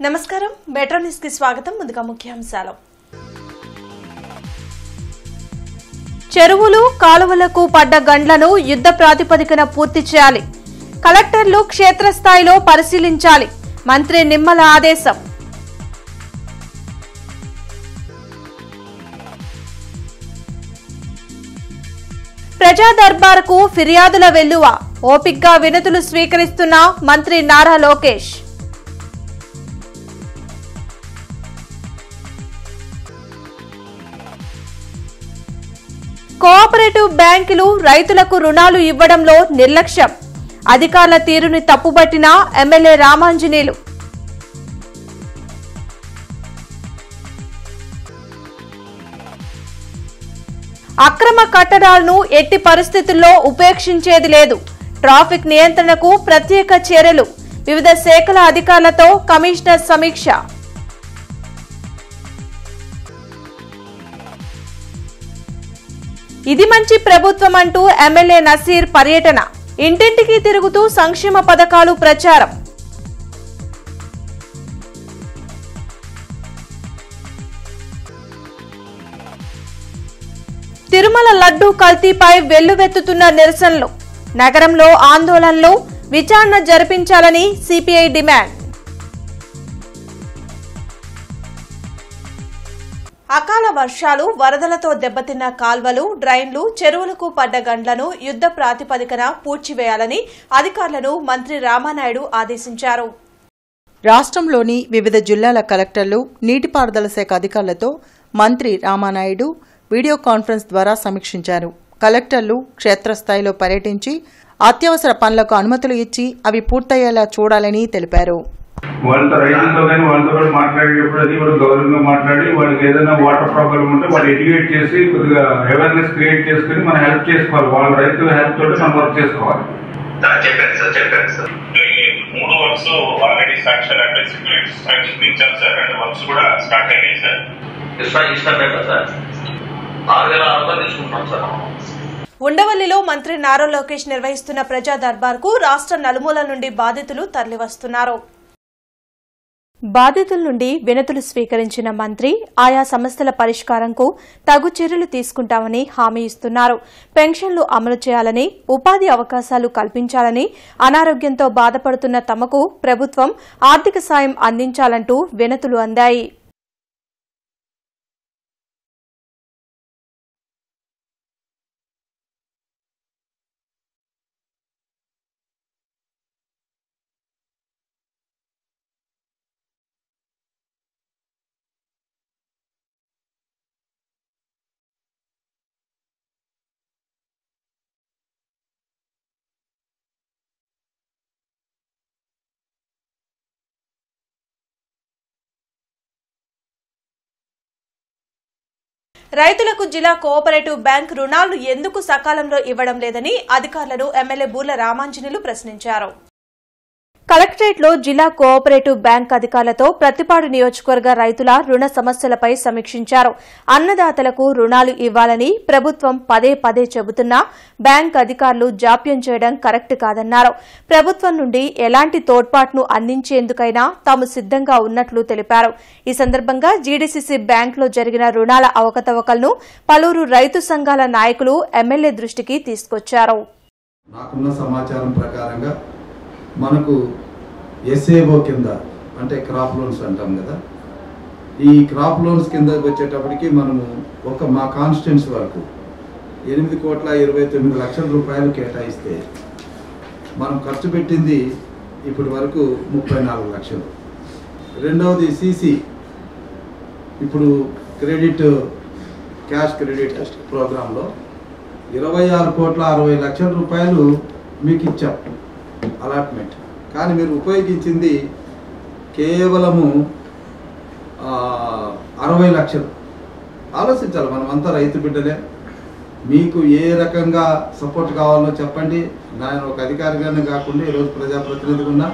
నమస్కారం metro news కి స్వాగతం ముందుగా ముఖ్యాంశాలు చెరువులు కాలువలకు పడ్డ గండ్లను యుద్ధ ప్రాతిపదికన పూర్తి చేయాలి కలెక్టర్లు క్షేత్రస్థాయిలో పరిశీలించాలి మంత్రి నిమ్మల ఆదేశం ప్రజా దర్బార్కు ఫిర్యాదుల వెల్లువ ఓపికగా వినతులు స్వీకరిస్తున్న మంత్రి నారా లోకేష్ కోఆపరేటివ్ బ్యాంకులు రైతులకు రుణాలు ఇవ్వడంలో నిర్లక్ష్యం అధికారుల తీరుని తప్పుబట్టిన ఎమ్మెల్యే రామాంజనేయులు అక్రమ కట్టడాలను ఎట్టి పరిస్థితుల్లో ఉపేక్షించేది లేదు ట్రాఫిక్ నియంత్రణకు ప్రత్యేక చర్యలు వివిధ శాఖల అధికారులతో కమిషనర్ సమీక్ష ఇది మంచి ప్రభుత్వం అంటూ ఎమ్మెల్యే నసీర్ పర్యటన ఇంటింటికి తిరుగుతూ సంక్షేమ పథకాలు ప్రచారం తిరుమల లడ్డూ కల్తీపై వెల్లువెత్తుతున్న నిరసనలు నగరంలో ఆందోళనలు విచారణ జరిపించాలని సిపిఐ డిమాండ్ అకాల వర్షాలు వరదలతో దెబ్బతిన్న కాల్వలు డ్రైన్లు చెరువులకు పడ్డ గండ్లను యుద్ధ ప్రాతిపదికన పూడ్చివేయాలని అధికారులను మంత్రి రామానాయుడు ఆదేశించారు రాష్ట్రంలోని వివిధ జిల్లాల కలెక్టర్లు నీటిపారుదల శాఖ అధికారులతో మంత్రి రామానాయుడు వీడియో కాన్ఫరెన్స్ ద్వారా సమీక్షించారు కలెక్టర్లు క్షేత్రస్థాయిలో పర్యటించి అత్యవసర పనులకు అనుమతులు ఇచ్చి అవి పూర్తయ్యేలా చూడాలని తెలిపారు వాళ్ళతో రైతులతో కానీ వాళ్ళతో కూడా మాట్లాడేటప్పుడు అది కూడా గౌరవంగా మాట్లాడి వాళ్ళకి ఏదైనా వాటర్ ప్రాబ్లం ఉంటే వాళ్ళు ఎడ్యుకేట్ చేసి కొద్దిగా అవేర్నెస్ క్రియేట్ చేసుకుని మనం హెల్ప్ చేసుకోవాలి వాళ్ళ రైతు హెల్ప్ తోటి మనం వర్క్ చేసుకోవాలి. చెప్పాను సార్ మూడు వర్క్స్ ఆల్రెడీ సాంక్షన్ అంటే సాంక్షన్ ఇచ్చారు సార్ అండ్ వర్క్స్ కూడా స్టార్ట్ అయినాయి సార్. ఇష్టం సార్ 6,600 తీసుకుంటున్నాం సార్. ఉండవల్లిలో మంత్రి నారా లోకేష్ నిర్వహిస్తున్న ప్రజా దర్బార్కు రాష్ట్ర నలుమూలల నుండి బాధితులు తరలివస్తున్నారు. బాధితుల నుండి వినతులు స్వీకరించిన మంత్రి ఆయా సమస్యల పరిష్కారంకు తగు చర్యలు తీసుకుంటామని హామీ ఇస్తున్నారు. పెన్షన్లు అమలు చేయాలని ఉపాధి అవకాశాలు కల్పించాలని అనారోగ్యంతో బాధపడుతున్న తమకు ప్రభుత్వం ఆర్థిక సాయం అందించాలంటూ వినతులు అందాయి. రైతులకు జిల్లా కోఆపరేటివ్ బ్యాంక్ రుణాలు ఎందుకు సకాలంలో ఇవ్వడం లేదని అధికారులను ఎమ్మెల్యే బూర్ల రామాంజనేయులు ప్రశ్నించారు. కలెక్టరేట్లో జిల్లా కోఆపరేటివ్ బ్యాంక్ అధికారులతో ప్రతిపాడు నియోజకవర్గ రైతుల రుణ సమస్యలపై సమీక్షించారు. అన్నదాతలకు రుణాలు ఇవ్వాలని ప్రభుత్వం పదే పదే చెబుతున్నా బ్యాంక్ అధికారులు జాప్యం చేయడం కరెక్ట్ కాదన్నారు. ప్రభుత్వం నుండి ఎలాంటి తోడ్పాటును అందించేందుకైనా తాము సిద్దంగా ఉన్నట్లు తెలిపారు. ఈ సందర్భంగా జీడీసీసీ బ్యాంకులో జరిగిన రుణాల అవకతవకలను పలువురు రైతు సంఘాల నాయకులు ఎమ్మెల్యే దృష్టికి తీసుకొచ్చారు. నాకున్న సమాచారం ప్రకారంగా మనకు ఎస్ఏఓ కింద అంటే క్రాప్ లోన్స్ అంటాం కదా, ఈ క్రాప్ లోన్స్ కింద వచ్చేటప్పటికి మనము మా కాన్స్టిట్యున్సీ వరకు 8,29,00,000 రూపాయలు కేటాయిస్తే మనం ఖర్చు పెట్టింది ఇప్పటి వరకు 34 లక్షలు. రెండవది సిసి, ఇప్పుడు క్యాష్ క్రెడిట్ ప్రోగ్రాంలో 26,60,00,000 రూపాయలు మీకు ఇచ్చాం అలాట్మెంట్. కానీ మీరు ఉపయోగించింది కేవలము 60 లక్షలు. ఆలోచించాలి, మనమంతా రైతు బిడ్డలే. మీకు ఏ రకంగా సపోర్ట్ కావాలో చెప్పండి. నేను ఒక అధికారిగానే కాకుండా ఈరోజు ప్రజాప్రతినిధిగా ఉన్నా,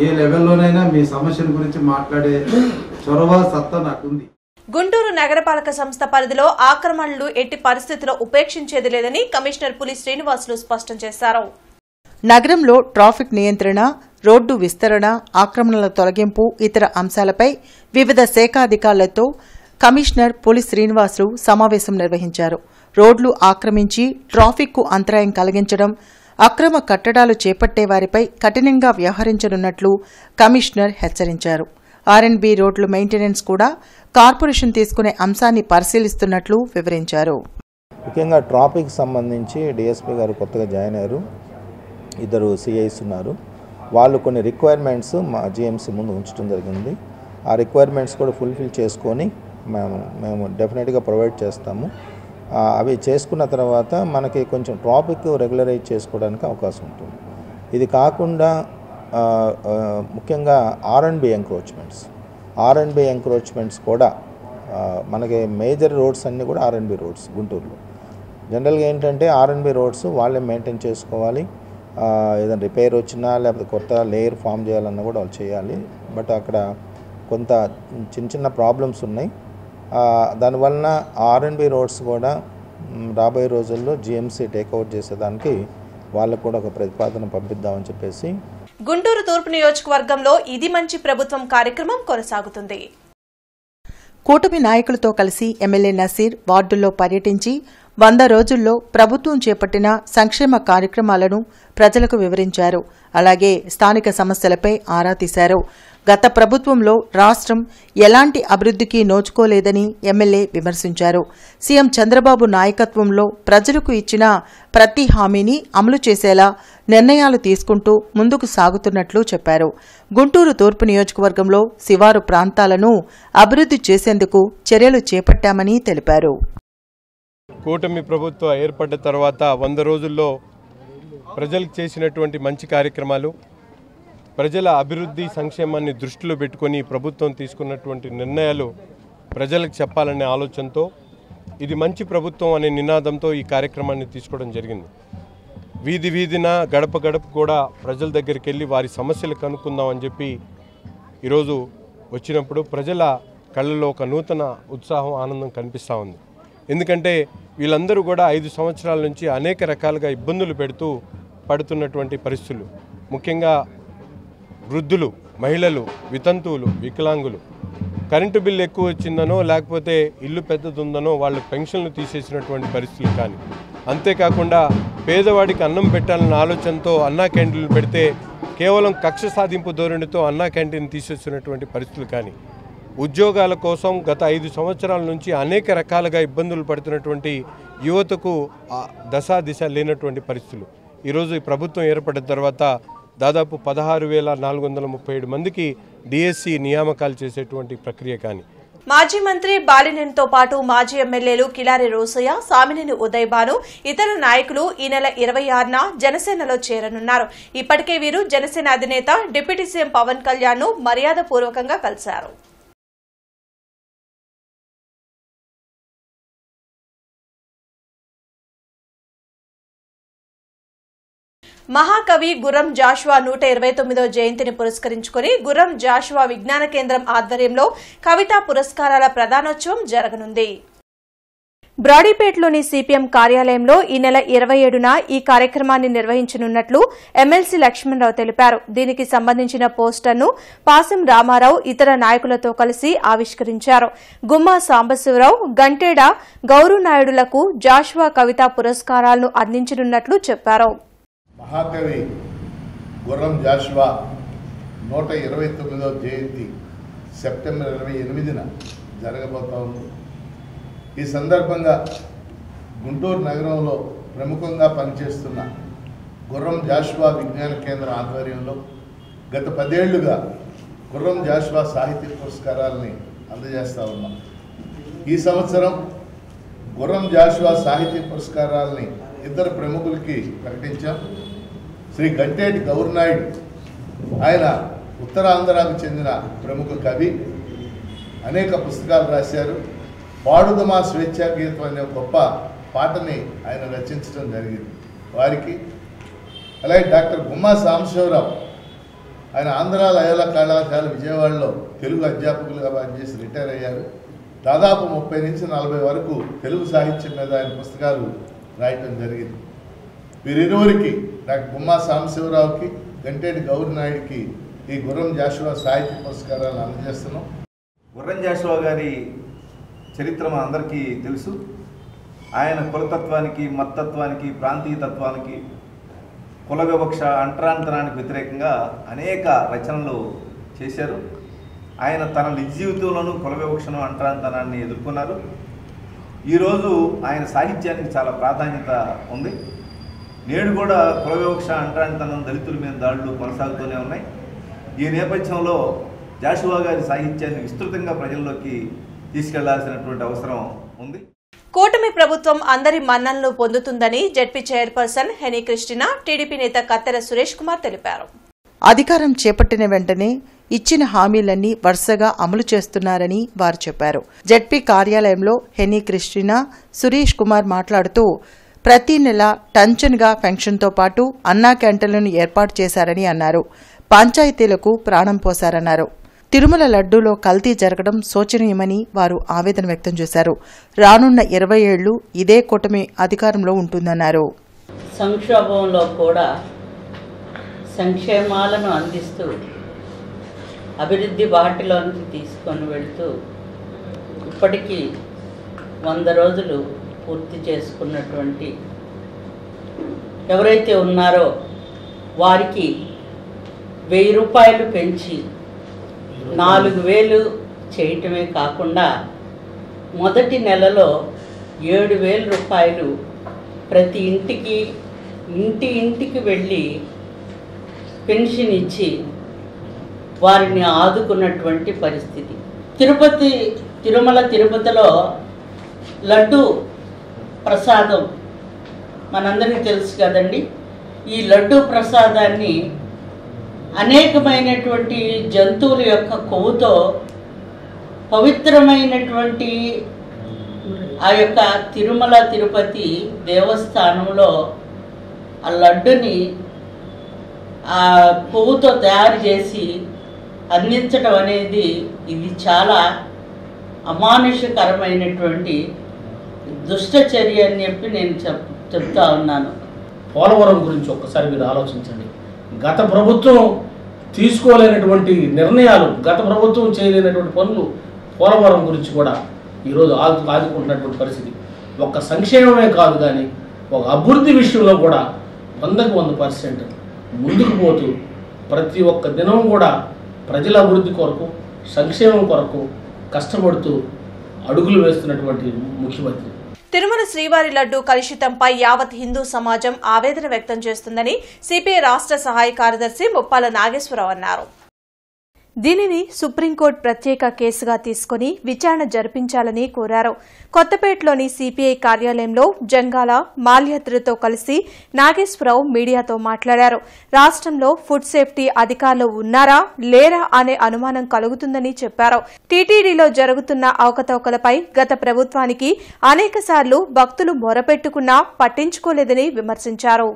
ఏ లెవెల్లోనైనా మీ సమస్యల గురించి మాట్లాడే చొరవ సత్తా నాకుంది. గుంటూరు నగరపాలక సంస్థ పరిధిలో ఆక్రమణలు ఎట్టి పరిస్థితుల్లో ఉపేక్షించేది లేదని కమిషనర్ పులి శ్రీనివాసులు స్పష్టం చేశారు. నగరంలో ట్రాఫిక్ నియంత్రణ, రోడ్డు విస్తరణ, ఆక్రమణల తొలగింపు ఇతర అంశాలపై వివిధ శాఖాధికారులతో కమిషనర్ పులి శ్రీనివాసులు సమావేశం నిర్వహించారు. రోడ్లు ఆక్రమించి ట్రాఫిక్కు అంతరాయం కలిగించడం, అక్రమ కట్టడాలు చేపట్టే వారిపై కఠినంగా వ్యవహరించనున్నట్లు కమిషనర్ హెచ్చరించారు. ఆర్ఎండ్బి రోడ్లు మెయింటెనెన్స్ కూడా కార్పొరేషన్ తీసుకునే అంశాన్ని పరిశీలిస్తున్నట్లు వివరించారు. ముఖ్యంగా ట్రాఫిక్ సంబంధించి డిఎస్పీ గారు కొత్తగా జాయిన్ అయ్యారు. 2 సిఐస్ ఉన్నారు. వాళ్ళు కొన్ని రిక్వైర్మెంట్స్ మా జిఎంసీ ముందు ఉంచడం జరిగింది. ఆ రిక్వైర్మెంట్స్ కూడా ఫుల్ఫిల్ చేసుకొని మేము డెఫినెట్గా ప్రొవైడ్ చేస్తాము. అవి చేసుకున్న తర్వాత మనకి కొంచెం ట్రాఫిక్ రెగ్యులరైజ్ చేసుకోవడానికి అవకాశం ఉంటుంది. ఇది కాకుండా ముఖ్యంగా ఆర్ఎండ్బి ఎంక్రోచ్మెంట్స్ కూడా మనకి మేజర్ రోడ్స్ అన్నీ కూడా ఆర్ఎండ్బి రోడ్స్ గుంటూరులో. జనరల్గా ఏంటంటే ఆర్ఎండ్బి రోడ్స్ వాళ్ళే మెయింటైన్ చేసుకోవాలి. ఏదైనా రిపేర్ వచ్చినా లేకపోతే కొత్త లేయర్ ఫామ్ చేయాలన్నా కూడా వాళ్ళు చేయాలి. బట్ అక్కడ కొంత చిన్న ప్రాబ్లమ్స్ ఉన్నాయి. దానివలన ఆర్ఎండ్బి రోడ్స్ కూడా రాబోయే రోజుల్లో జిఎంసీ టేక్అవుట్ చేసేదానికి వాళ్ళకు కూడా ఒక ప్రతిపాదన పంపిద్దామని చెప్పేసి. గుంటూరు తూర్పు నియోజకవర్గంలో ఇది మంచి ప్రభుత్వం కార్యక్రమం కొనసాగుతుంది. కూటమి నాయకులతో కలిసి ఎమ్మెల్యే నసీర్ వార్డుల్లో పర్యటించి 100 రోజుల్లో ప్రభుత్వం చేపట్టిన సంక్షేమ కార్యక్రమాలను ప్రజలకు వివరించారు. అలాగే స్థానిక సమస్యలపై ఆరా తీశారు. గత ప్రభుత్వంలో రాష్ట్రం ఎలాంటి అభివృద్ధికి నోచుకోలేదని ఎమ్మెల్యే విమర్శించారు. సీఎం చంద్రబాబు నాయకత్వంలో ప్రజలకు ఇచ్చిన ప్రతి హామీని అమలు చేసేలా నిర్ణయాలు తీసుకుంటూ ముందుకు సాగుతున్నట్లు చెప్పారు. గుంటూరు తూర్పు నియోజకవర్గంలో శివారు ప్రాంతాలను అభివృద్ధి చేసేందుకు చర్యలు చేపట్టామని తెలిపారు. కూటమి ప్రభుత్వం ఏర్పడ్డ తర్వాత 100 రోజుల్లో ప్రజలకు చేసినటువంటి మంచి కార్యక్రమాలు, ప్రజల అభివృద్ధి సంక్షేమాన్ని దృష్టిలో పెట్టుకొని ప్రభుత్వం తీసుకున్నటువంటి నిర్ణయాలు ప్రజలకు చెప్పాలనే ఆలోచనతో, ఇది మంచి ప్రభుత్వం అనే నినాదంతో ఈ కార్యక్రమాన్ని తీసుకోవడం జరిగింది. వీధి వీధిన గడప గడప కూడా ప్రజల దగ్గరికి వెళ్ళి వారి సమస్యలు కనుక్కుందామని చెప్పి ఈరోజు వచ్చినప్పుడు ప్రజల కళ్ళలో ఒక నూతన ఉత్సాహం, ఆనందం కనిపిస్తూ ఉంది. ఎందుకంటే వీళ్ళందరూ కూడా 5 సంవత్సరాల నుంచి అనేక రకాలుగా ఇబ్బందులు పడుతున్నటువంటి పరిస్థితులు, ముఖ్యంగా వృద్ధులు, మహిళలు, వితంతువులు, వికలాంగులు, కరెంటు బిల్లు ఎక్కువ వచ్చిందనో లేకపోతే ఇల్లు పెద్దదుందనో వాళ్ళు పెన్షన్లు తీసేసినటువంటి పరిస్థితులు కానీ, అంతేకాకుండా పేదవాడికి అన్నం పెట్టాలన్న ఆలోచనతో అన్నా క్యాంటీన్లు పెడితే కేవలం కక్ష సాధింపు ధోరణితో అన్నా క్యాంటీన్ తీసేసినటువంటి పరిస్థితులు కానీ, ఉద్యోగాల కోసం గత 5 సంవత్సరాల నుంచి అనేక రకాలుగా ఇబ్బందులు పడుతున్నటువంటి యువతకు దిశ లేనటువంటి పరిస్థితులు. ఈరోజు ఈ ప్రభుత్వం ఏర్పడిన తర్వాత దాదాపు 16,437 మందికి డిఎస్సి నియామకాలు చేసేటువంటి ప్రక్రియ కానీ. మాజీ మంత్రి బాలినేనితో పాటు మాజీ ఎమ్మెల్యేలు కిలారి రోసయ్య, సామినేని ఉదయ్ భాను, ఇతర నాయకులు ఈ నెల 26న జనసేనలో చేరనున్నారు. ఇప్పటికే వీరు జనసేన అధినేత డిప్యూటీ సీఎం పవన్ కళ్యాణ్ ను మర్యాదపూర్వకంగా కలిశారు. మహాకవి గుర్రం జాషువా 129వ జయంతిని పురస్కరించుకుని గుర్రం జాషువా విజ్ఞాన కేంద్రం ఆధ్వర్యంలో కవితా పురస్కారాల ప్రదానోత్సవం జరగనుంది. బ్రాడీపేటలోని సిపిఎం కార్యాలయంలో ఈ నెల 27న ఈ కార్యక్రమాన్ని నిర్వహించనున్నట్లు ఎమ్మెల్సీ లక్ష్మణరావు తెలిపారు. దీనికి సంబంధించిన పోస్టర్ను పాసం రామారావు ఇతర నాయకులతో కలిసి ఆవిష్కరించారు. గుమ్మా సాంబశివరావు, గంటేడ గౌరునాయుడులకు జాషువా కవితా పురస్కారాలను అందించనున్నట్లు చెప్పారు. మహాకవి గుర్రం జాషువా 129వ జయంతి సెప్టెంబర్ 28న జరగబోతోంది. ఈ సందర్భంగా గుంటూరు నగరంలో ప్రముఖంగా పనిచేస్తున్న గుర్రం జాషువా విజ్ఞాన కేంద్రం ఆధ్వర్యంలో గత 10 ఏళ్లుగా గుర్రం జాషువా సాహిత్య పురస్కారాలని అందజేస్తూ ఉన్నాం. ఈ సంవత్సరం గుర్రం జాషువా సాహిత్య పురస్కారాలని ఇద్దరు ప్రముఖులకి ప్రకటించాం. శ్రీ గంటేటి గౌరనాయుడు, ఆయన ఉత్తరాంధ్రకు చెందిన ప్రముఖ కవి, అనేక పుస్తకాలు రాశారు. పాడుదమా స్వేచ్ఛా గీతం అనే గొప్ప పాటని ఆయన రచించడం జరిగింది వారికి. అలాగే డాక్టర్ గుమ్మా సాంబశివరావు, ఆయన ఆంధ్ర లయోలా కళాశాల విజయవాడలో తెలుగు అధ్యాపకులుగా పనిచేసి రిటైర్ అయ్యారు. దాదాపు 30 నుంచి 40 వరకు తెలుగు సాహిత్యం మీద ఆయన పుస్తకాలు రాయటం జరిగింది. వీరిరువురికి డాక్టర్ గుమ్మా సాంబశివరావుకి గంటేటి గౌరీ నాయుడికి ఈ గుర్రం జాషువా సాహిత్య పురస్కారాలు అందజేస్తున్నాం. గుర్రం జాషువా గారి చరిత్ర అందరికీ తెలుసు. ఆయన కులతత్వానికి, మతత్వానికి, ప్రాంతీయతత్వానికి, కుల వివక్ష, అంటరాంతరానికి వ్యతిరేకంగా అనేక రచనలు చేశారు. ఆయన తన నిజ జీవితంలోనూ కుల వివక్షను, అంటరాంతరాన్ని ఎదుర్కొన్నారు. ఈరోజు ఆయన సాహిత్యానికి చాలా ప్రాధాన్యత ఉంది. నేడు కూడా కుల వివక్ష, అంటరాంతరం, దళితుల మీద దాడులు కొనసాగుతూనే ఉన్నాయి. ఈ నేపథ్యంలో జాషువా గారి సాహిత్యాన్ని విస్తృతంగా ప్రజల్లోకి తీసుకెళ్లాల్సినటువంటి అవసరం ఉంది. కూటమి ప్రభుత్వం అందరి మన్ననలు పొందుతుందని జెడ్పీ చైర్పర్సన్ హెనీ క్రిస్టినా, టీడీపీ నేత కత్తెర సురేష్ కుమార్ తెలిపారు. అధికారం చేపట్టిన వెంటనే ఇచ్చిన హామీలన్నీ వరుసగా అమలు చేస్తున్నారని వారు చెప్పారు. జెడ్పీ కార్యాలయంలో హెనీ క్రిస్టినా, సురేష్ కుమార్ మాట్లాడుతూ ప్రతి నెల టంచన్గా పెన్షన్తో పాటు అన్నా క్యాంటీన్లను ఏర్పాటు చేశారని అన్నారు. పంచాయతీలకు ప్రాణం పోశారన్నారు. తిరుమల లడ్డూలో కల్తీ జరగడం శోచనీయమని వారు ఆవేదన వ్యక్తం చేశారు. రానున్న 20 ఏళ్లు ఇదే కూటమి అధికారంలో ఉంటుందన్నారు. సంక్షోభంలో కూడా సంక్షేమాలను అందిస్తూ అభివృద్ధి బాటలోనికి తీసుకొని వెళుతూ ఇప్పటికీ 100 రోజులు పూర్తి చేసుకున్నటువంటి ఎవరైతే ఉన్నారో వారికి 1000 రూపాయలు పెంచి 4000 చేయటమే కాకుండా మొదటి నెలలో 7000 రూపాయలు ప్రతి ఇంటికి వెళ్ళి పెన్షన్ ఇచ్చి వారిని ఆదుకున్నటువంటి పరిస్థితి. తిరుమల తిరుపతిలో లడ్డు ప్రసాదం మనందరికీ తెలుసు కదండి. ఈ లడ్డు ప్రసాదాన్ని అనేకమైనటువంటి జంతువుల యొక్క కొవ్వుతో పవిత్రమైనటువంటి ఆ యొక్క తిరుమల తిరుపతి దేవస్థానంలో ఆ లడ్డుని ఆ కొవ్వుతో తయారు చేసి అందించడం అనేది ఇది చాలా అమానుషకరమైనటువంటి దుష్టచర్య అని చెప్పి నేను చెప్తా ఉన్నాను. పోలవరం గురించి ఒక్కసారి మీరు ఆలోచించండి. గత ప్రభుత్వం తీసుకోలేనటువంటి నిర్ణయాలు, గత ప్రభుత్వం చేయలేనటువంటి పనులు పోలవరం గురించి కూడా ఈరోజు ఆదుకుంటున్నటువంటి పరిస్థితి. ఒక్క సంక్షేమమే కాదు కానీ ఒక అభివృద్ధి విషయంలో కూడా 100కు 100% ముందుకు పోతూ ప్రతి ఒక్క దినం కూడా ప్రజల అభివృద్ధి కొరకు, సంక్షేమం కొరకు కష్టపడుతూ అడుగులు వేస్తున్నటువంటి ముఖ్యమంత్రి. తిరుమల శ్రీవారి లడ్డు కలుషితంపై యావత్ హిందూ సమాజం ఆవేదన వ్యక్తం చేస్తుందని సిపిఐ రాష్ట్ర సహాయ కార్యదర్శి ముప్పాల నాగేశ్వరరావు అన్నారు. దీనిని సుప్రీంకోర్టు ప్రత్యేక కేసుగా తీసుకుని విచారణ జరిపించాలని కోరారు. కొత్తపేటలోని సిపిఐ కార్యాలయంలో జంగాల మాల్యాద్రితో కలిసి నాగేశ్వరరావు మీడియాతో మాట్లాడారు. రాష్ట్రంలో ఫుడ్ సేఫ్టీ అధికారులు ఉన్నారా లేరా అనే అనుమానం కలుగుతుందని చెప్పారు. టీటీడీలో జరుగుతున్న అవకతవకలపై గత ప్రభుత్వానికి అనేకసార్లు భక్తులు మొరపెట్టుకున్నా పట్టించుకోలేదని విమర్శించారు.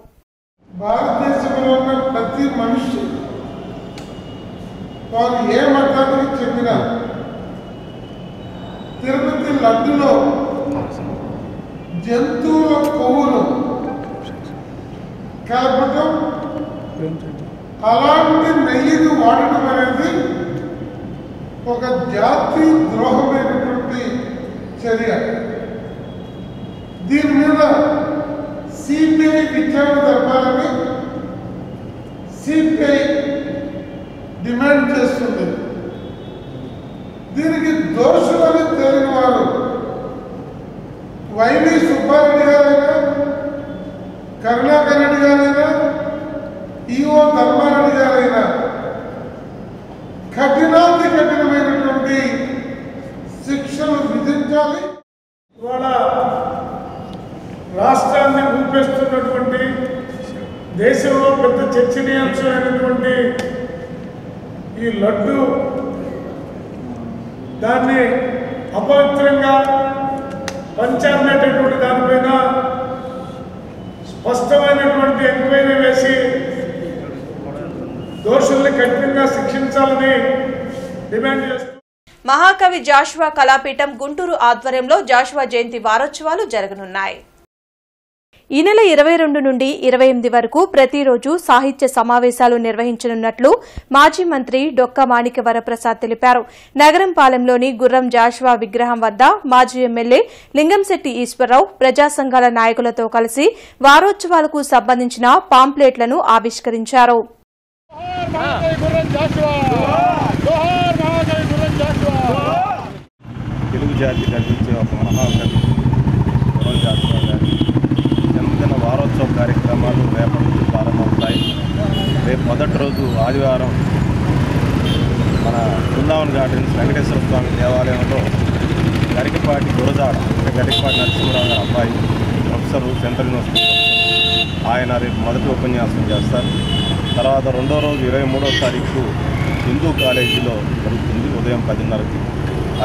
వారు ఏ మతానికి చెందిన తిరుపతి లడ్డులో జంతువుల కొవ్వును కలపటం, అలాంటి నెయ్యిని వాడటం అనేది ఒక జాతి ద్రోహమైనటువంటి చర్య. దీని మీద సిపిఐ విచారణ జరపాలని సిపిఐ డిమాండ్ చేస్తుంది. దీనికి దోషులని తేలిన వారు వైవి సుబ్బారెడ్డి గారైనా, కరుణాకర్ రెడ్డి గారైనా, ఈఓ ధర్మారెడ్డి గారైనా కఠినమైనటువంటి శిక్షలు విధించాలి. ఇవాళ రాష్ట్రాన్ని ఊపేస్తున్నటువంటి, దేశంలో పెద్ద చర్చనీయాంశమైనటువంటి ఈ లడ్డు దాన్ని అపవిత్రంగా పంచాలనేటటువంటి దానిపైన స్పష్టమైనటువంటి ఎంక్వైరీ వేసి దోషుల్ని కఠినంగా శిక్షించాలని డిమాండ్ చేస్తారు. మహాకవి జాషువా కళాపీఠం గుంటూరు ఆధ్వర్యంలో జాషువా జయంతి వారోత్సవాలు జరగనున్నాయి. ఈ నెల 22 నుండి 28 వరకు ప్రతిరోజు సాహిత్య సమావేశాలు నిర్వహించనున్నట్లు మాజీ మంత్రి డొక్కా మాణిక్య వరప్రసాద్ తెలిపారు. నగరం పాలెంలోని గుర్రం జాషువా విగ్రహం వద్ద మాజీ ఎమ్మెల్యే లింగంశెట్టి ఈశ్వరరావు ప్రజా సంఘాల నాయకులతో కలిసి వారోత్సవాలకు సంబంధించిన పాంప్లెట్లను ఆవిష్కరించారు. తెలుగు జాతి కల్పించే ఒక మహాకవి గుర్రం జాషువా గారి జన్మదిన వారోత్సవ కార్యక్రమాలు రేపటి నుంచి ప్రారంభమవుతాయి. రేపు మొదటి రోజు ఆదివారం మన బృందావన్ గార్డెన్స్ వెంకటేశ్వర స్వామి దేవాలయంలో గరికపాటి గురజాడ అంటే గరికపాటి నరసింహరావు గారి అబ్బాయి ప్రొఫెసర్ సెంట్రల్ యూనివర్సిటీ ఆయన రేపు మొదటి ఉపన్యాసం చేస్తారు. తర్వాత రెండో రోజు 23వ తారీఖు హిందూ కాలేజీలో జరుగుతుంది ఉదయం 10:30కి.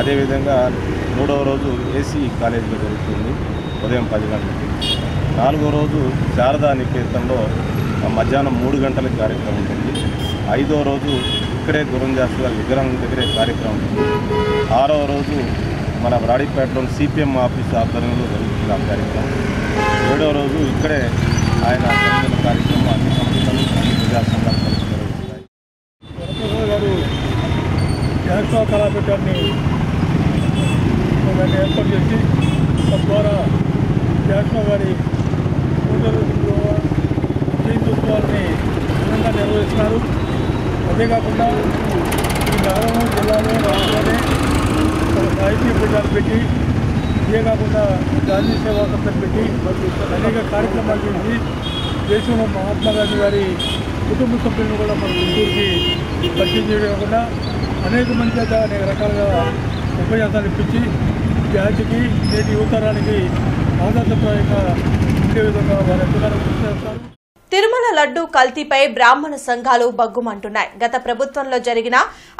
అదేవిధంగా మూడవ రోజు ఏసీ కాలేజీలో జరుగుతుంది ఉదయం 10 గంటలకి. నాలుగో రోజు శారదా నికేతన్లో మధ్యాహ్నం 3 గంటలకి కార్యక్రమం ఉంటుంది. ఐదో రోజు ఇక్కడే గుర్రం జాషువా విగ్రహం దగ్గరే కార్యక్రమం ఉంటుంది. ఆరవ రోజు మన రాడిపేటలోని సిపిఎం ఆఫీస్ ఆధ్వర్యంలో జరుగుతుంది ఆ కార్యక్రమం. ఏడవ రోజు ఇక్కడే ఆయన జన్మదిన కార్యక్రమం అన్ని సంస్థలు అన్ని ప్రజా సంఘాలు కలిసి నిర్వహిస్తాయి. వరప్రసాద్ గారు జాషువా కళాపీఠాన్ని ఏర్పాటు చేసి తద్వారా జాషువా గారి జయంత్యోత్సవాలని ఘనంగా నిర్వహిస్తున్నారు. అంతేకాకుండా ఈ నగరం జిల్లాలో రాష్ట్రంలోనే సాహిత్య పూజలు పెట్టి ఇదే కాకుండా గాంధీ సేవా సంస్థలు పెట్టి అనేక కార్యక్రమాలు చేసి దేశంలో మహాత్మా గాంధీ గారి కుటుంబ సభ్యులను కూడా మన గుంటూరుకి పరిచయం చేయడం కాకుండా అనేక మంది చేత అనేక రకాలుగా ఉపన్యాసాలు ఇప్పించి జాతికి నేటి యువతరానికి ఆదర్శప్రాయంగా ఉండే విధంగా వారు ఎంతగానో కృషి చేస్తారు. తిరుమల లడ్డూ కల్తీపై బ్రాహ్మణ సంఘాలు బగ్గుమంటున్నాయి. గత ప్రభుత్వంలో జరిగిన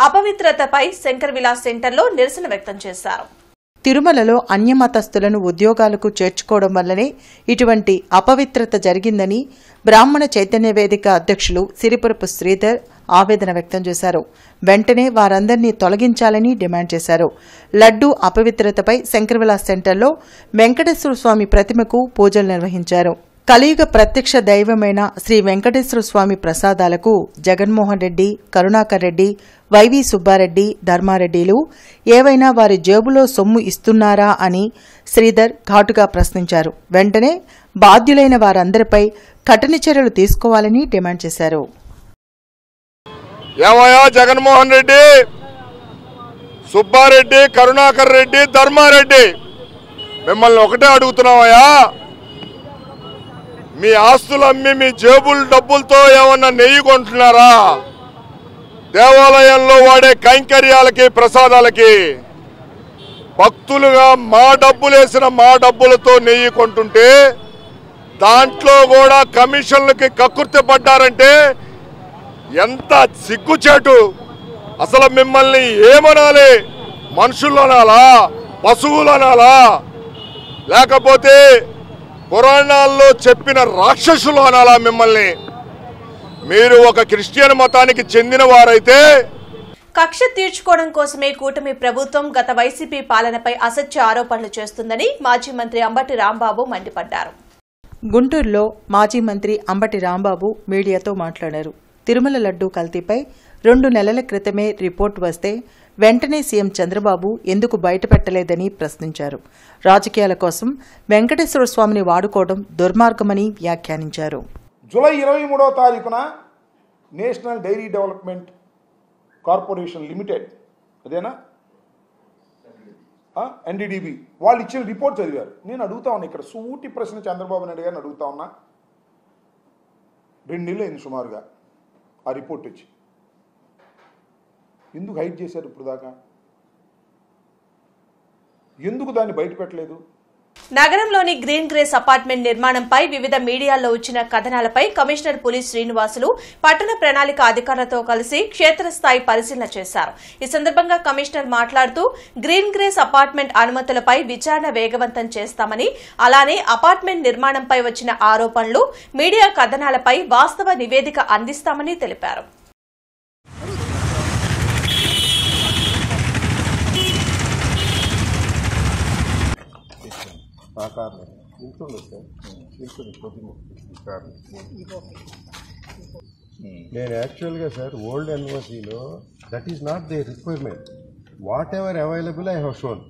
అపవిత్రతపై శంకర్ విలాస్ సెంటర్లో నిరసన వ్యక్తం చేశారు. తిరుమలలో అన్యమతస్థులను ఉద్యోగాలకు చేర్చుకోవడం వల్లనే ఇటువంటి అపవిత్రత జరిగిందని బ్రాహ్మణ చైతన్య వేదిక అధ్యక్షులు సిరిపురపు శ్రీధర్ ఆవేదన వ్యక్తం చేశారు. వెంటనే వారందరినీ తొలగించాలని డిమాండ్ చేశారు. లడ్డూ అపవిత్రతపై శంకరవిలాస్ సెంటర్లో వెంకటేశ్వర స్వామి ప్రతిమకు పూజలు నిర్వహించారు. కలియుగ ప్రత్యక్ష దైవమైన శ్రీ వెంకటేశ్వర స్వామి ప్రసాదాలకు జగన్మోహన్ రెడ్డి, కరుణాకర్ రెడ్డి, వైవి సుబ్బారెడ్డి, ధర్మారెడ్డిలు ఏవైనా వారి జేబులో సొమ్ము ఇస్తున్నారా అని శ్రీధర్ ఘాటుగా ప్రశ్నించారు. వెంటనే బాధ్యులైన వారందరిపై కఠిన చర్యలు తీసుకోవాలని డిమాండ్ చేశారు. ఏమయ్యా జగన్మోహన్ రెడ్డి, సుబ్బారెడ్డి, కరుణాకర్ రెడ్డి, ధర్మారెడ్డి, మిమ్మల్ని ఒకటే అడుగుతున్నామయ్యా, మీ ఆస్తులు అమ్మి మీ జేబుల డబ్బులతో ఏమన్నా నెయ్యి కొంటున్నారా? దేవాలయంలో వాడే కైంకర్యాలకి ప్రసాదాలకి భక్తులుగా మా డబ్బులేసిన మా డబ్బులతో నెయ్యి కొంటుంటే దాంట్లో కూడా కమిషన్లకి కక్కుర్తి పడ్డారంటే ఎంత సిగ్గుచేటు! అసలు మిమ్మల్ని ఏమనాలి? మనుషులు అనాలా, పశువులు అనాలా, లేకపోతే పురాణాల్లో చెప్పిన రాక్షసులు అనాలా మిమ్మల్ని? మీరు ఒక క్రిస్టియన్ మతానికి చెందిన వారైతే కక్ష తీర్చుకోవడం కోసమే కూటమి ప్రభుత్వం గత వైసీపీ పాలనపై అసత్య ఆరోపణలు చేస్తుందని మాజీ మంత్రి అంబటి రాంబాబు మండిపడ్డారు. గుంటూరులో మాజీ మంత్రి అంబటి రాంబాబు మీడియాతో మాట్లాడారు. తిరుమల లడ్డూ కల్తీపై 2 నెలల క్రితమే రిపోర్టు వస్తే వెంటనే సీఎం చంద్రబాబు ఎందుకు బయటపెట్టలేదని ప్రశ్నించారు. రాజకీయాల కోసం వెంకటేశ్వర స్వామిని వాడుకోవడం దుర్మార్గమని వ్యాఖ్యానించారు. జూలై 23వ తారీఖున national dairy development corporation limited, అదేనా ఎన్డీడీబీ, వాళ్ళు ఇచ్చిన రిపోర్ట్ చదివారు. నేను అడుగుతా ఉన్నా, ఇక్కడ సూటి ప్రశ్న చంద్రబాబు నాయుడు గారిని అడుగుతా ఉన్నా. 2 నెలలు అయింది సుమారుగా ఆ రిపోర్ట్ వచ్చి. ఎందుకు హైడ్ చేశారు ఇప్పుడు దాకా? ఎందుకు దాన్ని బయట పెట్టలేదు? నగరంలోని గ్రీన్ గ్రేస్ అపార్ట్మెంట్ నిర్మాణంపై వివిధ మీడియాల్లో వచ్చిన కథనాలపై కమిషనర్ పులి శ్రీనివాసులు పట్టణ ప్రణాళిక అధికారులతో కలిసి క్షేత్రస్థాయి పరిశీలన చేశారు. ఈ సందర్భంగా కమిషనర్ మాట్లాడుతూ గ్రీన్ గ్రేస్ అపార్ట్మెంట్ అనుమతులపై విచారణ వేగవంతం చేస్తామని, అలానే అపార్ట్మెంట్ నిర్మాణంపై వచ్చిన ఆరోపణలు, మీడియా కథనాలపై వాస్తవ నివేదిక అందిస్తామని తెలిపారు. ఇంట్లో నేను యాక్చువల్గా సార్ ఓల్డ్ ఎన్ఓసిలో that is not the requirement. Whatever available I have shown.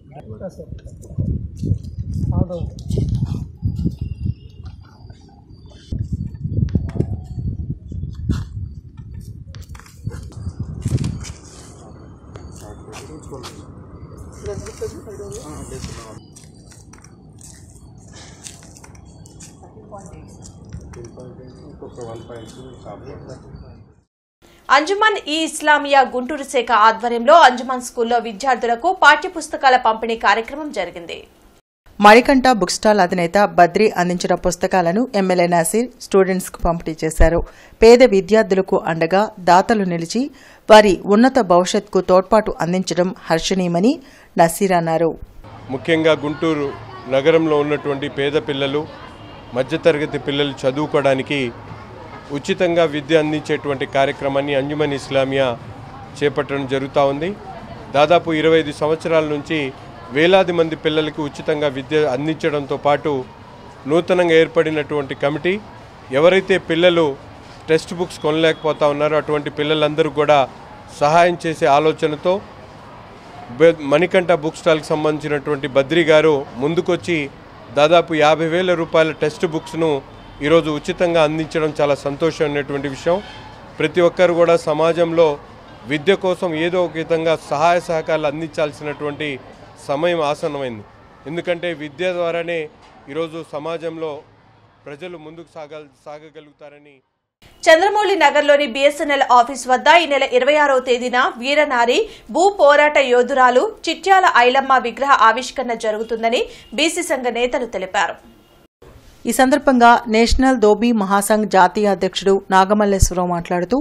Anjuman e Islamia Guntur శాఖ ఆధ్వర్యంలో అంజుమన్ స్కూల్లో విద్యార్థులకు పాఠ్యపుస్తకాల పంపిణీ కార్యక్రమం జరిగింది. మణికంఠ బుక్ స్టాల్ అధినేత బద్రి అందించిన పుస్తకాలను ఎమ్మెల్యే నాసిర్ స్టూడెంట్స్ కు పంపిణీ చేశారు. పేద విద్యార్థులకు అండగా దాతలు నిలిచి వారి ఉన్నత భవిష్యత్తుకు తోడ్పాటు అందించడం హర్షణీయమని నసీర్ అన్నారు. ముఖ్యంగా గుంటూరు నగరంలో ఉన్నటువంటి పేద పిల్లలు, మధ్యతరగతి పిల్లలు చదువుకోవడానికి ఉచితంగా విద్య అందించేటువంటి కార్యక్రమాన్ని అంజుమన్ ఇస్లామియా చేపట్టడం జరుగుతూ ఉంది. దాదాపు 25 సంవత్సరాల నుంచి వేలాది మంది పిల్లలకు ఉచితంగా విద్య అందించడంతో పాటు నూతనంగా ఏర్పడినటువంటి కమిటీ ఎవరైతే పిల్లలు టెక్స్ట్ బుక్స్ కొనలేకపోతా ఉన్నారో అటువంటి పిల్లలందరూ కూడా సహాయం చేసే ఆలోచనతో మణికంఠ బుక్ స్టాల్కి సంబంధించినటువంటి బద్రి గారు ముందుకొచ్చి దాదాపు 50,000 రూపాయల టెక్స్ట్ బుక్స్ను ఈరోజు ఉచితంగా అందించడం చాలా సంతోషమైనటువంటి విషయం. ప్రతి ఒక్కరు కూడా సమాజంలో విద్య కోసం ఏదో ఒక విధంగా సహాయ సహకారాలు అందించాల్సినటువంటి సమయం ఆసన్నమైంది. ఎందుకంటే విద్య ద్వారానే ఈరోజు సమాజంలో ప్రజలు ముందుకు సాగగలుగుతారని. చంద్రమౌళి నగర్లోని బీఎస్ఎన్ఎల్ ఆఫీస్ వద్ద ఈ నెల 26వ తేదీన వీరనారి భూ పోరాట యోధురాలు చిట్యాల ఐలమ్మ విగ్రహ ఆవిష్కరణ జరుగుతుందని బీసీ సంఘ నేతలు తెలిపారు. ఈ సందర్భంగా నేషనల్ దోబీ మహాసంఘ్ జాతీయ అధ్యక్షుడు నాగమల్లేశ్వరరావు మాట్లాడుతూ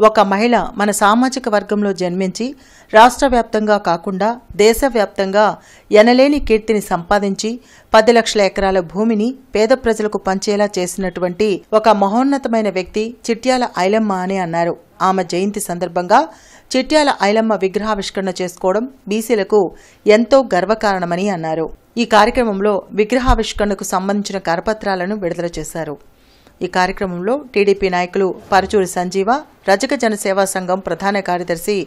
ఒక మహిళ మన సామాజిక వర్గంలో జన్మించి రాష్ట్ర వ్యాప్తంగా కాకుండా దేశవ్యాప్తంగా ఎనలేని కీర్తిని సంపాదించి 10 లక్షల ఎకరాల భూమిని పేద ప్రజలకు పంచేలా చేసినటువంటి ఒక మహోన్నతమైన వ్యక్తి చిట్యాల ఐలమ్మ అని అన్నారు. ఆమె జయంతి సందర్భంగా చిట్యాల ఐలమ్మ విగ్రహావిష్కరణ చేసుకోవడం బీసీలకు ఎంతో గర్వకారణమని అన్నారు. ఈ కార్యక్రమంలో విగ్రహావిష్కరణకు సంబంధించిన కరపత్రాలను విడుదల చేశారు. ఈ కార్యక్రమంలో టీడీపీ నాయకులు పరచూరి సంజీవ, రజక జనసేవా సంఘం ప్రధాన కార్యదర్శి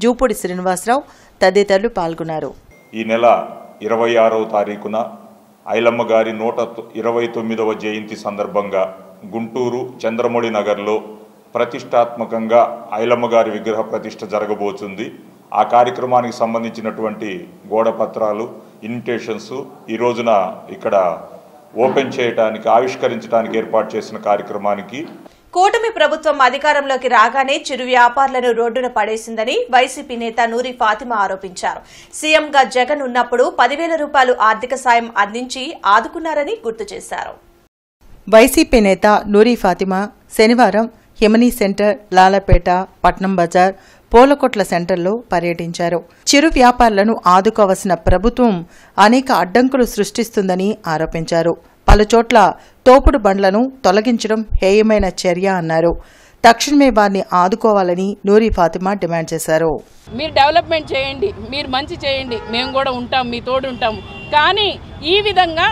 జూపూడి శ్రీనివాసరావు తదితరులు పాల్గొన్నారు. ఈ నెల 26వ తారీఖున ఐలమ్మ గారి 129వ జయంతి సందర్భంగా గుంటూరు చంద్రమౌళి నగర్లో ప్రతిష్టాత్మకంగా ఐలమ్మ గారి విగ్రహ ప్రతిష్ఠ జరగబోతుంది. ఆ కార్యక్రమానికి సంబంధించినటువంటి గోడపత్రాలు, ఇన్విటేషన్స్ ఈ రోజున ఇక్కడ ఓపెన్ చేయడానికి, ఆవిష్కరించడానికి ఏర్పాటు చేసిన కార్యక్రమానికి కూటమి ప్రభుత్వం అధికారంలోకి రాగానే చిరు వ్యాపారులను రోడ్డున పడేసిందని వైసీపీ నేత నూరి ఫాతిమా ఆరోపించారు. సీఎంగా జగన్ ఉన్నప్పుడు 10,000 రూపాయలు ఆర్థిక సాయం అందించి ఆదుకున్నారని గుర్తు చేశారు. వైసీపీ నేత నూరి ఫాతిమా శనివారం హిమనీ సెంటర్, లాలపేట, పట్నం బజార్, పూలకొట్ల సెంటర్లో పర్యటించారు. చిరు వ్యాపారులను ఆదుకోవలసిన ప్రభుత్వం అనేక అడ్డంకులు సృష్టిస్తుందని ఆరోపించారు. పలుచోట్ల తోపుడు బండ్లను తొలగించడం హేయమైన చర్య అన్నారు. తక్షణమే వారిని ఆదుకోవాలని నూరి ఫాతిమా డిమాండ్ చేశారు. మీరు డెవలప్మెంట్ చేయండి, మీరు మంచి చేయండి, మేము కూడా ఉంటాం, మీ తోడు ఉంటాము. కానీ ఈ విధంగా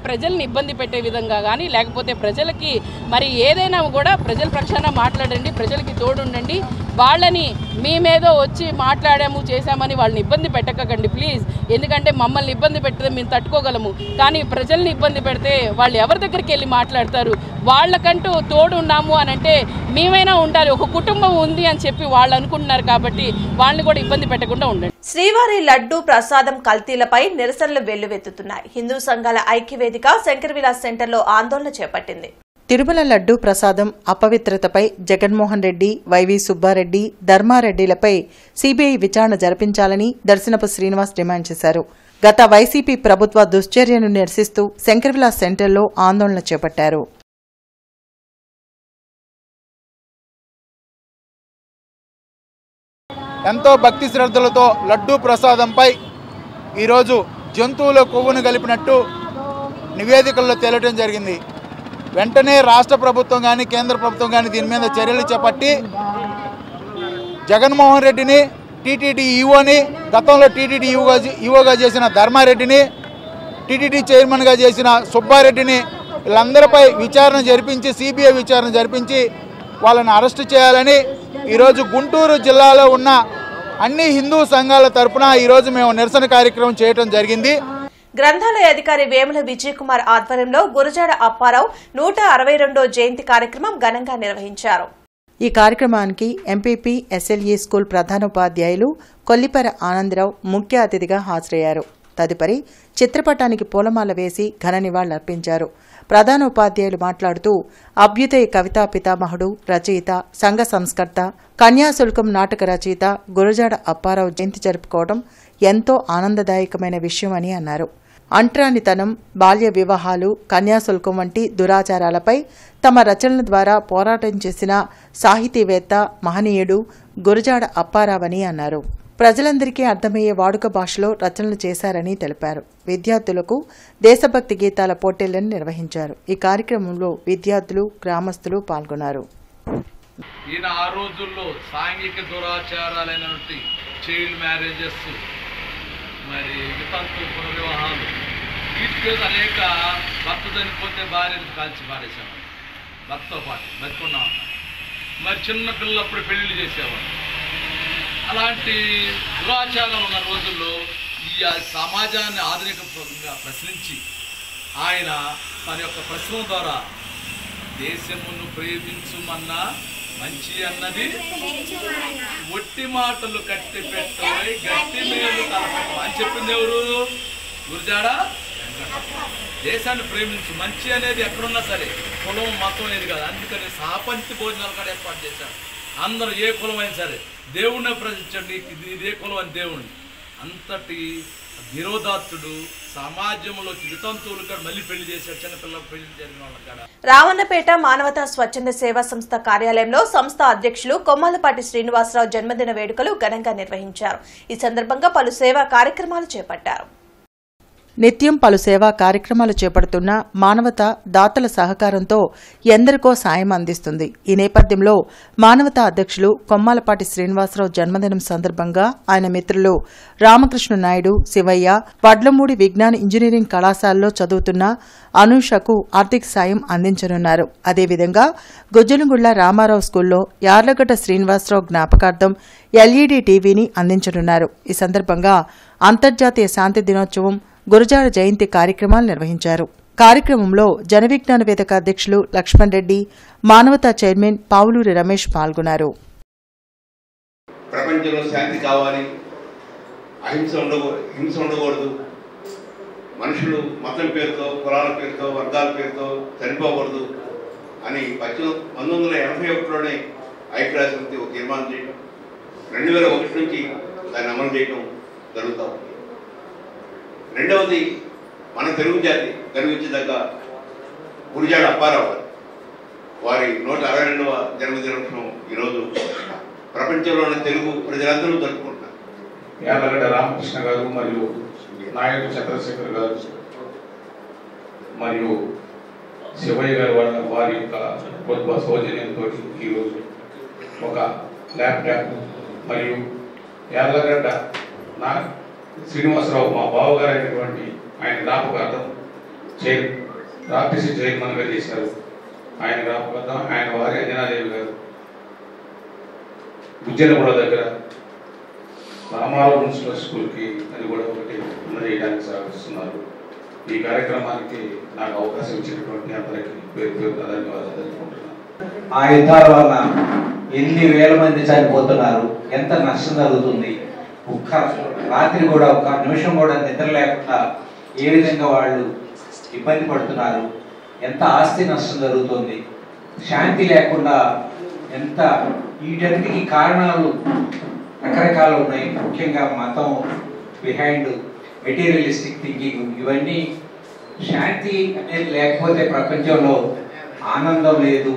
ప్రజల్ని ఇబ్బంది పెట్టే విధంగా కానీ లేకపోతే ప్రజలకి మరి ఏదైనా కూడా ప్రజల పక్షాన మాట్లాడండి, ప్రజలకి తోడుండండి. వాళ్ళని మేమేదో వచ్చి మాట్లాడాము చేశామని వాళ్ళని ఇబ్బంది పెట్టకండి ప్లీజ్. ఎందుకంటే మమ్మల్ని ఇబ్బంది పెడితే మేము తట్టుకోగలము, కానీ ప్రజల్ని ఇబ్బంది పెడితే వాళ్ళు ఎవరి దగ్గరికి వెళ్ళి మాట్లాడతారు? వాళ్ళకంటూ తోడు ఉన్నాము అని అంటే మేమైనా ఉండాలి, ఒక కుటుంబం ఉంది అని చెప్పి వాళ్ళు అనుకుంటున్నారు. కాబట్టి వాళ్ళని కూడా ఇబ్బంది పెట్టకుండా ఉండండి. శ్రీవారి లడ్డూ ప్రసాదం కల్తీలపై నిరసనలు వెల్లువెత్తుతున్నాయి. హిందూ సంఘాల ఐక్యవేదిక శంకర్విలాస్ సెంటర్లో ఆందోళన చేపట్టింది. తిరుమల లడ్డూ ప్రసాదం అపవిత్రతపై జగన్మోహన్ రెడ్డి, వైవి సుబ్బారెడ్డి, ధర్మారెడ్డిలపై సీబీఐ విచారణ జరిపించాలని దర్శనపు శ్రీనివాస్ డిమాండ్ చేశారు. గత వైసీపీ ప్రభుత్వ దుశ్చర్యను నిరసిస్తూ శంకర్విలాస్ సెంటర్లో ఆందోళన చేపట్టారు. ఎంతో భక్తి శ్రద్ధలతో లడ్డూ ప్రసాదంపై ఈరోజు జంతువుల కొవ్వును కలిపినట్టు నివేదికల్లో తేలటం జరిగింది. వెంటనే రాష్ట్ర ప్రభుత్వం కానీ కేంద్ర ప్రభుత్వం కానీ దీని మీద చర్యలు చేపట్టి జగన్మోహన్ రెడ్డిని, టీటీడీ ఈఓని, గతంలో టీటీడీ ఈఓగా చేసిన ధర్మారెడ్డిని, టీటీడీ చైర్మన్గా చేసిన సుబ్బారెడ్డిని వీళ్ళందరిపై విచారణ జరిపించి సిబిఐ విచారణ జరిపించి వాళ్ళని అరెస్టు చేయాలని ఈరోజు గుంటూరు జిల్లాలో ఉన్న అన్ని హిందూ సంఘాల తరపున ఈరోజు మేము నిరసన కార్యక్రమం చేయడం జరిగింది. గ్రంథాలయ అధికారి వేముల విజయ్ కుమార్ ఆధ్వర్యంలో గురజాడ అప్పారావు 162వ జయంతి కార్యక్రమం ఘనంగా నిర్వహించారు. ఈ కార్యక్రమానికి ఎంపీపీ ఎస్ఎల్ఈ స్కూల్ ప్రధానోపాధ్యాయులు కొల్లిపర ఆనందరావు ముఖ్య అతిథిగా హాజరయ్యారు. తదుపరి చిత్రపటానికి పూలమాల వేసి ఘన నివాళులర్పించారు. ప్రధానోపాధ్యాయులు మాట్లాడుతూ అభ్యుదయ కవితా పితామహుడు, రచయిత, సంఘ సంస్కర్త, కన్యాశుల్కం నాటక రచయిత గురజాడ అప్పారావు జయంతి జరుపుకోవడం ఎంతో ఆనందదాయకమైన విషయమని అన్నారు. అంట్రానితనం, బాల్య వివాహాలు, కన్యాశుల్కం వంటి దురాచారాలపై తమ రచనల ద్వారా పోరాటం చేసిన సాహితీవేత్త, మహనీయుడు గురజాడ అప్పారావని అన్నారు. ప్రజలందరికీ అర్థమయ్యే వాడుక భాషలో రచనలు చేశారని తెలిపారు. విద్యార్థులకు దేశభక్తి గీతాల పోటీలను నిర్వహించారు. ఈ కార్యక్రమంలో విద్యార్థులు, గ్రామస్తులు పాల్గొన్నారు. ఈయన ఆ రోజుల్లో సాంఘిక దురాచారాలైనటువంటి చైల్డ్ మ్యారేజెస్, మరి వితంతు పునర్వివాహాలు, వీటికి అనేక భర్త చనిపోతే భార్యను కాల్చి పారేసేవాడు, భర్తతో పాటు బతుకున్నాం. మరి చిన్న పిల్లప్పుడు పెళ్లిళ్ళు చేసేవాడు. అలాంటి దురాచారాలు ఉన్న రోజుల్లో ఈ సమాజాన్ని ఆధునికంగా ప్రశ్నించి ఆయన తన యొక్క ప్రశ్న ద్వారా దేశమును ప్రేమించుమన్నా మంచి అన్నది ఒట్టి మాటలు కట్టి పెట్టబోయి గట్టి మేలు తలపెట్ట అని చెప్పింది ఎవరు? గురజాడ వెంకటప్ప. దేశాన్ని ప్రేమించు, మంచి అనేది ఎక్కడున్నా సరే, కులం మతం అనేది కాదు. అందుకని సహపంక్తి భోజనాలు కూడా ఏర్పాటు చేశాడు. అందరూ ఏ కులం అయినా సరే దేవుణ్ణి ప్రశ్నించండి, ఇదే కులం అని దేవుణ్ణి. అంతటి ధీరోదాత్తుడు సమాజంలో వితంతువులు కూడా మళ్ళీ పెళ్లి చేశాడు, చిన్నపిల్లలు పెళ్లి జరిగిన వాళ్ళ కాడ. రావణపేట మానవతా స్వచ్ఛంద సేవా సంస్థ కార్యాలయంలో సంస్థ అధ్యక్షులు కొమ్మలపాటి శ్రీనివాసరావు జన్మదిన వేడుకలు ఘనంగా నిర్వహించారు. ఈ సందర్భంగా పలు సేవా కార్యక్రమాలు చేపట్టారు. నిత్యం పలు సేవా కార్యక్రమాలు చేపడుతున్న మానవత దాతల సహకారంతో ఎందరికో సాయం అందిస్తుంది. ఈ నేపథ్యంలో మానవతా అధ్యక్షులు కొమ్మాలపాటి శ్రీనివాసరావు జన్మదినం సందర్భంగా ఆయన మిత్రులు రామకృష్ణ నాయుడు, శివయ్య వడ్లమూడి విజ్ఞాన ఇంజనీరింగ్ కళాశాలలో చదువుతున్న అనూషకు ఆర్థిక సాయం అందించనున్నారు. అదేవిధంగా గుజ్జలగుళ్ల రామారావు స్కూల్లో యార్లగడ్డ శ్రీనివాసరావు జ్ఞాపకార్థం ఎల్ఈడీ టీవీని అందించనున్నారు. ఈ సందర్భంగా అంతర్జాతీయ శాంతి దినోత్సవం, గురజాడ జయంతి కార్యక్రమాలు నిర్వహించారు. కార్యక్రమంలో జనవిజ్ఞాన వేదిక అధ్యక్షులు లక్ష్మణ్ రెడ్డి, మానవతా చైర్మన్ పావులూరి రమేష్ పాల్గొన్నారు. ప్రపంచంలో శాంతి కావాలి, హింస ఉండకూడదు, మనుషులు మతం పేరుతో, కులాల పేరుతో, వర్గాల పేరుతో చనిపోకూడదు అని 1981లోనే ఐక్యరాజ్యసమితి ఒక తీర్మానం చేయడం, 2001 నుంచి దాన్ని అమలు చేయడం జరుగుతూ ఉంది. రెండవది, మన తెలుగు జాతి గర్వించదగ్గ గురజాడ అప్పారావు వారి 162వ జన్మదినోత్సవం ఈరోజు ప్రపంచంలోని తెలుగు ప్రజలందరూ జరుపుకుంటున్నారు. యార్లగడ్డ రామకృష్ణ గారు మరియు నాయుడు చంద్రశేఖర్ గారు మరియు శివయ్య గారు వారి యొక్క కుటుంబ సౌజన్యంతో ఈరోజు ఒక ల్యాప్టాప్ మరియు యార్లగడ్డ శ్రీనివాసరావు మా బావగారు అయినటువంటి ఆయన జ్ఞాపకార్థం ఆర్టీసీ చైర్మన్గా చేశారు. ఆయన జ్ఞాపకార్థం ఆయన వారి అంజనాదేవి గారు గుజ్జలగూడ దగ్గర రామారావు మున్సిపల్ స్కూల్కి అది కూడా ఒకటి చేయడానికి సహకరిస్తున్నారు. ఈ కార్యక్రమానికి నాకు అవకాశం ఇచ్చినటువంటి అందరికీ పేరు పేరు ధన్యవాదాలు తెలుపుకుంటున్నాను. ఆ యుద్ధాల వల్ల ఎన్ని వేల మంది చనిపోతున్నారు, ఎంత నష్టం జరుగుతుంది, ఒక్క రాత్రి కూడా ఒక్క నిమిషం కూడా నిద్ర లేకుండా ఏ విధంగా వాళ్ళు ఇబ్బంది పడుతున్నారు, ఎంత ఆస్తి నష్టం జరుగుతుంది, శాంతి లేకుండా ఎంత, వీటన్నిటికీ కారణాలు రకరకాలు ఉన్నాయి. ముఖ్యంగా మతం బిహైండ్ మెటీరియలిస్టిక్ థింకింగ్, ఇవన్నీ శాంతి అనేది లేకపోతే ప్రపంచంలో ఆనందం లేదు,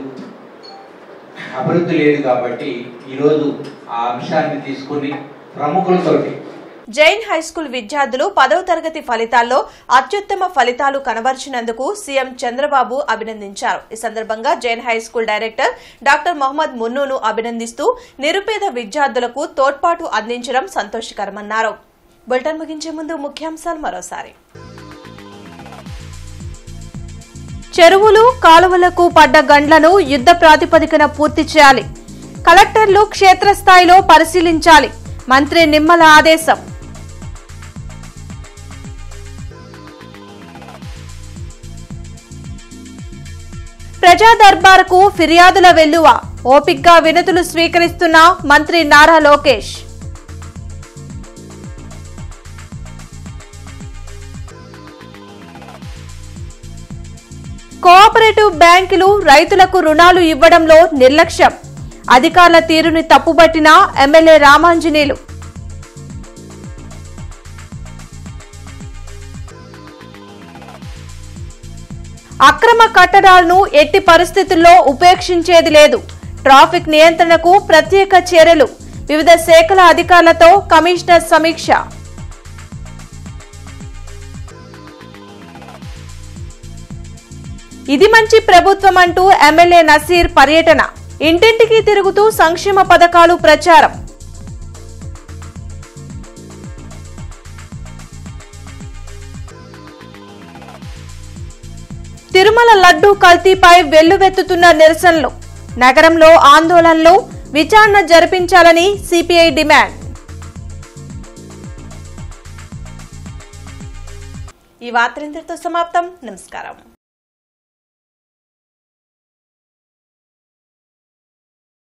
అభివృద్ధి లేదు. కాబట్టి ఈరోజు ఆ అంశాన్ని తీసుకుని ప్రముఖులతోటి జైన్ హైస్కూల్ విద్యార్థులు 10వ తరగతి ఫలితాల్లో అత్యుత్తమ ఫలితాలు కనబర్చినందుకు సీఎం చంద్రబాబు అభినందించారు. ఈ సందర్భంగా Jain high school director doctor Mohammed మున్నూను అభినందిస్తూ నిరుపేద విద్యార్థులకు తోడ్పాటు అందించడం సంతోషకరమన్నారు. బులెటిన్ ముగించే ముందు ముఖ్యాంశాలు మరోసారి. చెరువులు కాలువలకు పడ్డ గండ్లను యుద్ధ ప్రాతిపదికన పూర్తి చేయాలి. కలెక్టర్లు క్షేత్రస్థాయిలో పరిశీలించాలి. మంత్రి నిమ్మల ఆదేశం. ప్రజా దర్బార్కు ఫిర్యాదుల వెల్లువ. ఓపిక్గా వినతులు స్వీకరిస్తున్న మంత్రి నారా లోకేష్. కోఆపరేటివ్ బ్యాంకులు రైతులకు రుణాలు ఇవ్వడంలో నిర్లక్ష్యం. అధికారుల తీరుని తప్పుబట్టిన ఎమ్మెల్యే రామాంజనేయులు. అక్రమ కట్టడాలను ఎట్టి పరిస్థితుల్లో ఉపేక్షించేది లేదు. ట్రాఫిక్ నియంత్రణకు ప్రత్యేక చర్యలు. వివిధ శాఖల అధికారులతో కమిషనర్ సమీక్ష. ఇది మంచి ప్రభుత్వం అంటూ ఎమ్మెల్యే నసీర్ పర్యటన. ఇంటింటికి తిరుగుతూ సంక్షేమ పథకాలు ప్రచారం. తిరుమల లడ్డూ కల్తీపై వెల్లువెత్తుతున్న నిరసనలు. నగరంలో ఆందోళనలు. విచారణ జరిపించాలని సిపిఐ డిమాండ్. ఈ వార్తలు ఇంతటితో సమాప్తం. నమస్కారం.